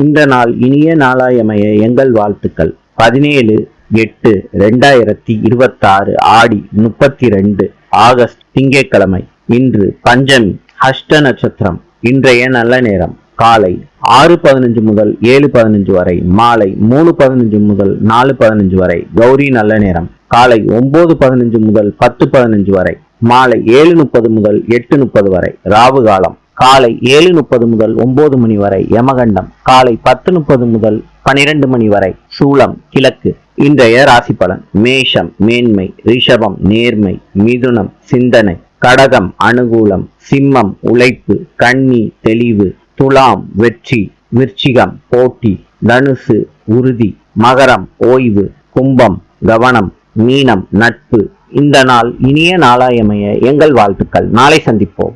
இந்த நாள் இனிய நாளாயமைய எங்கள் வாழ்த்துக்கள். 17/8/2026 ஆடி 32 ஆகஸ்ட் திங்கட்கிழமை. இன்று பஞ்சமி, ஹஸ்ட நட்சத்திரம். இன்றைய நல்ல நேரம் காலை 6:15 முதல் 7:15 வரை, மாலை 3:15 முதல் 4:15 வரை. கௌரி நல்ல நேரம் காலை 9:15 முதல் 10:15 வரை, மாலை 7:30 முதல் 8:30 வரை. ராவு காலம் காலை 7:30 முதல் 9 மணி வரை. யமகண்டம் காலை 10:30 முதல் 12 மணி வரை. சூலம் கிழக்கு. இன்றைய ராசி பலன்: மேஷம் மேன்மை, ரிஷபம் நேர்மை, மிதுனம் சிந்தனை, கடகம் அனுகூலம், சிம்மம் உழைப்பு, கன்னி தெளிவு, துலாம் வெற்றி, விருச்சிகம் போட்டி, தனுசு உறுதி, மகரம் ஓய்வு, கும்பம் கவனம், மீனம் நட்பு. இந்த நாள் இனிய நாளாயமைய எங்கள் வாழ்த்துக்கள். நாளை சந்திப்போம்.